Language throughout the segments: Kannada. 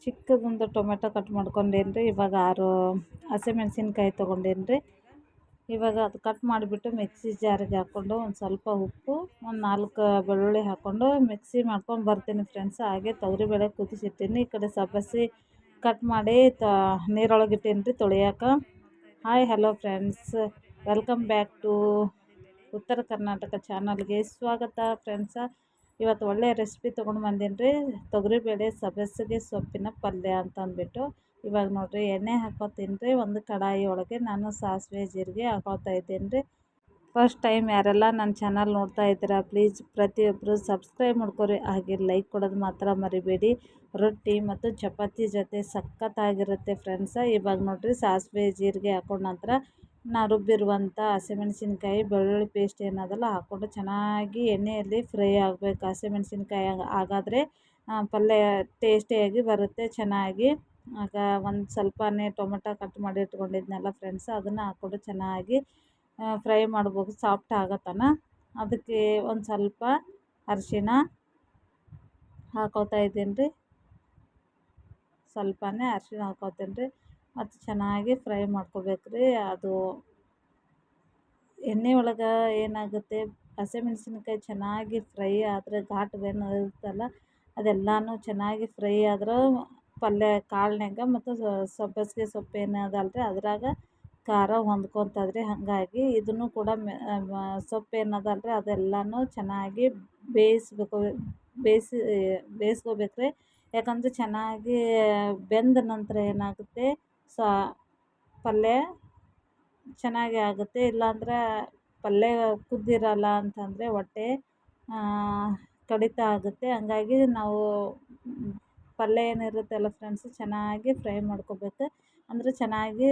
ಚಿಕ್ಕದೊಂದು ಟೊಮೆಟೊ ಕಟ್ ಮಾಡ್ಕೊಂಡೇನಿ ರೀ. ಇವಾಗ 6 ಹಸಿಮೆಣ್ಸಿನ್ಕಾಯಿ ತೊಗೊಂಡೇನಿ ರೀ. ಇವಾಗ ಅದು ಕಟ್ ಮಾಡಿಬಿಟ್ಟು ಮಿಕ್ಸಿ ಜಾರಿಗೆ ಹಾಕ್ಕೊಂಡು ಒಂದು ಸ್ವಲ್ಪ ಉಪ್ಪು, ಒಂದು 4 ಬೆಳ್ಳುಳ್ಳಿ ಹಾಕ್ಕೊಂಡು ಮಿಕ್ಸಿ ಮಾಡ್ಕೊಂಡು ಬರ್ತೀನಿ ಫ್ರೆಂಡ್ಸ್. ಹಾಗೆ ತೊಗರಿಬೇಳೆ ಕುದಿಸಿಟ್ಟಿನಿ. ಈ ಕಡೆ ಸಬ್ಬಸಿ ಕಟ್ ಮಾಡಿ ನೀರೊಳಗೆ ಇಟ್ಟೀನಿ ರೀ ತೊಳಿಯಾಕ. Hi hello friends, welcome back to Uttara Karnataka ಚಾನಲ್ಗೆ ಸ್ವಾಗತ ಫ್ರೆಂಡ್ಸ. ಇವತ್ತು ಒಳ್ಳೆ ರೆಸಿಪಿ ತೊಗೊಂಡು ಬಂದೀನಿ ರೀ. ತೊಗರಿಬೇಳೆ ಸಬ್ಬಸಿಗೆ ಸೊಪ್ಪಿನ ಪಲ್ಯ ಅಂತ ಅಂದ್ಬಿಟ್ಟು. ಇವಾಗ ನೋಡಿರಿ ಎಣ್ಣೆ ಹಾಕೋತೀನಿ ರೀ. ಒಂದು ಕಡಾಯಿ ಒಳಗೆ ನಾನು ಸಾಸಿವೆ ಜೀರಿಗೆ ಹಾಕೋತಾ ಇದ್ದೀನಿ ರೀ. ಫಸ್ಟ್ ಟೈಮ್ ಯಾರೆಲ್ಲ ನನ್ನ ಚಾನಲ್ ನೋಡ್ತಾ ಇದ್ದೀರಾ ಪ್ಲೀಸ್ ಪ್ರತಿಯೊಬ್ಬರು ಸಬ್ಸ್ಕ್ರೈಬ್ ಮಾಡ್ಕೊರಿ. ಹಾಗೆ ಲೈಕ್ ಕೊಡೋದು ಮಾತ್ರ ಮರಿಬೇಡಿ. ರೊಟ್ಟಿ ಮತ್ತು ಚಪಾತಿ ಜೊತೆ ಸಖತ್ತಾಗಿರುತ್ತೆ ಫ್ರೆಂಡ್ಸ. ಇವಾಗ ನೋಡಿರಿ ಸಾಸಿವೆ ಜೀರಿಗೆ ಹಾಕೊಂಡ ನಂತರ ನಾವು ರುಬ್ಬಿರುವಂಥ ಹಸಿಮೆಣ್ಸಿನ್ಕಾಯಿ ಬೆಳ್ಳುಳ್ಳಿ ಪೇಸ್ಟ್ ಏನದಲ್ಲ ಹಾಕ್ಕೊಂಡು ಚೆನ್ನಾಗಿ ಎಣ್ಣೆಯಲ್ಲಿ ಫ್ರೈ ಆಗಬೇಕು. ಹಸಿಮೆಣ್ಸಿನ್ಕಾಯಿ ಹಾಗಾದರೆ ಪಲ್ಯ ಟೇಸ್ಟಿಯಾಗಿ ಬರುತ್ತೆ ಚೆನ್ನಾಗಿ. ಆಗ ಒಂದು ಸ್ವಲ್ಪನೇ ಟೊಮೆಟೊ ಕಟ್ ಮಾಡಿ ಇಟ್ಕೊಂಡಿದ್ನಲ್ಲ ಫ್ರೆಂಡ್ಸ್, ಅದನ್ನು ಹಾಕ್ಕೊಂಡು ಚೆನ್ನಾಗಿ ಫ್ರೈ ಮಾಡ್ಬೇಕು ಸಾಫ್ಟ್ ಆಗತ್ತನ. ಅದಕ್ಕೆ ಒಂದು ಸ್ವಲ್ಪ ಅರಿಶಿಣ ಹಾಕೋತಾ ಇದ್ದೀನಿ ರೀ. ಸ್ವಲ್ಪನೇ ಅರಿಶಿಣ ಹಾಕೋತೀನಿ ರೀ. ಮತ್ತು ಚೆನ್ನಾಗಿ ಫ್ರೈ ಮಾಡ್ಕೋಬೇಕು ರೀ. ಅದು ಎಣ್ಣೆ ಒಳಗೆ ಏನಾಗುತ್ತೆ, ಹಸಿಮೆಣ್ಸಿನ್ಕಾಯಿ ಚೆನ್ನಾಗಿ ಫ್ರೈ ಆದರೆ ಘಾಟವೇನು ಇರುತ್ತಲ್ಲ ಅದೆಲ್ಲನೂ ಚೆನ್ನಾಗಿ ಫ್ರೈ ಆದ್ರೆ ಪಲ್ಯ ಕಾಳಿನ್ಯಾಗ ಮತ್ತು ಸಬ್ಬಸಿಗೆ ಸೊಪ್ಪು ಏನದಲ್ರಿ ಅದ್ರಾಗ ಖಾರ ಹೊಂದ್ಕೊತದ್ರಿ. ಹಾಗಾಗಿ ಇದನ್ನು ಕೂಡ ಸೊಪ್ಪು ಏನದಲ್ರಿ ಅದೆಲ್ಲನೂ ಚೆನ್ನಾಗಿ ಬೇಯಿಸ್ಕೋಬೇಕು ರೀ. ಯಾಕಂದರೆ ಚೆನ್ನಾಗಿ ಬೆಂದ ನಂತರ ಏನಾಗುತ್ತೆ ಪಲ್ಯ ಚೆನ್ನಾಗಿ ಆಗುತ್ತೆ. ಇಲ್ಲಾಂದ್ರೆ ಪಲ್ಯ ಕುದ್ದಿರಲ್ಲ ಅಂತಂದರೆ ಹೊಟ್ಟೆ ಕಡಿತ ಆಗುತ್ತೆ. ಹಂಗಾಗಿ ನಾವು ಪಲ್ಯ ಏನಿರುತ್ತಲ್ಲ ಫ್ರೆಂಡ್ಸ್ ಚೆನ್ನಾಗಿ ಫ್ರೈ ಮಾಡ್ಕೋಬೇಕು. ಅಂದರೆ ಚೆನ್ನಾಗಿ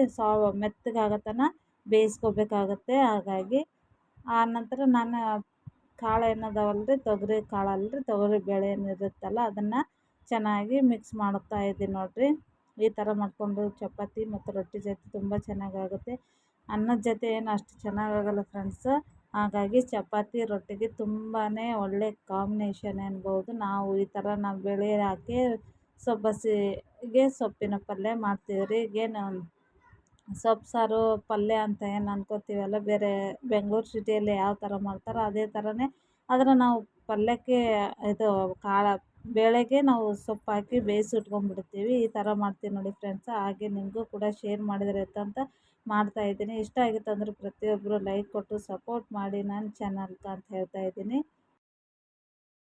ಮೆತ್ತಗಾಗೋ ತನಕ ಬೇಯಿಸ್ಕೋಬೇಕಾಗತ್ತೆ. ಹಾಗಾಗಿ ಆ ನಂತರ ನಾನು ಕಾಳು ಏನದವಲ್ರಿ ತೊಗರಿ ಕಾಳಲ್ರಿ ತೊಗರಿಬೇಳೆ ಏನಿರುತ್ತಲ್ಲ ಅದನ್ನು ಚೆನ್ನಾಗಿ ಮಿಕ್ಸ್ ಮಾಡ್ತಾ ಇದ್ದೀನಿ ನೋಡಿರಿ. ಈ ಥರ ಮಾಡಿಕೊಂಡು ಚಪಾತಿ ಮತ್ತು ರೊಟ್ಟಿ ಜೊತೆ ತುಂಬ ಚೆನ್ನಾಗಾಗುತ್ತೆ. ಅನ್ನದ ಜೊತೆ ಏನು ಅಷ್ಟು ಚೆನ್ನಾಗಾಗಲ್ಲ ಫ್ರೆಂಡ್ಸ್. ಹಾಗಾಗಿ ಚಪಾತಿ ರೊಟ್ಟಿಗೆ ತುಂಬಾ ಒಳ್ಳೆ ಕಾಂಬಿನೇಷನ್ ಅನ್ಬೋದು. ನಾವು ಈ ಥರ ಬೇಳೆ ಹಾಕಿ ಸಬ್ಬಸಿಗೆ ಸೊಪ್ಪಿನ ಪಲ್ಯ ಮಾಡ್ತೀವಿ ರೀ. ಈಗೇನು ಸೊಪ್ಪು ಸಾರು ಪಲ್ಯ ಅಂತ ಏನು ಅನ್ಕೋತೀವಲ್ಲ, ಬೇರೆ ಬೆಂಗಳೂರು ಸಿಟಿಯಲ್ಲಿ ಯಾವ ಥರ ಮಾಡ್ತಾರೋ ಅದೇ ಥರನೇ. ಆದರೆ ನಾವು ಪಲ್ಯಕ್ಕೆ ಇದು ಬೇಳೆಗೆ ನಾವು ಸೊಪ್ಪು ಹಾಕಿ ಬೇಯಿಸಿ ಇಟ್ಕೊಂಡ್ಬಿಡ್ತೀವಿ. ಈ ಥರ ಮಾಡ್ತೀವಿ ನೋಡಿ ಫ್ರೆಂಡ್ಸ್. ಹಾಗೆ ನಿಮಗೂ ಕೂಡ ಶೇರ್ ಮಾಡಿದರೆ ಅಂತ ಮಾಡ್ತಾಯಿದ್ದೀನಿ. ಇಷ್ಟ ಆಗಿತ್ತು ಅಂದರೆ ಪ್ರತಿಯೊಬ್ಬರು ಲೈಕ್ ಕೊಟ್ಟು ಸಪೋರ್ಟ್ ಮಾಡಿ ನನ್ನ ಚಾನಲ್ಗೆ ಅಂತ ಹೇಳ್ತಾಯಿದ್ದೀನಿ.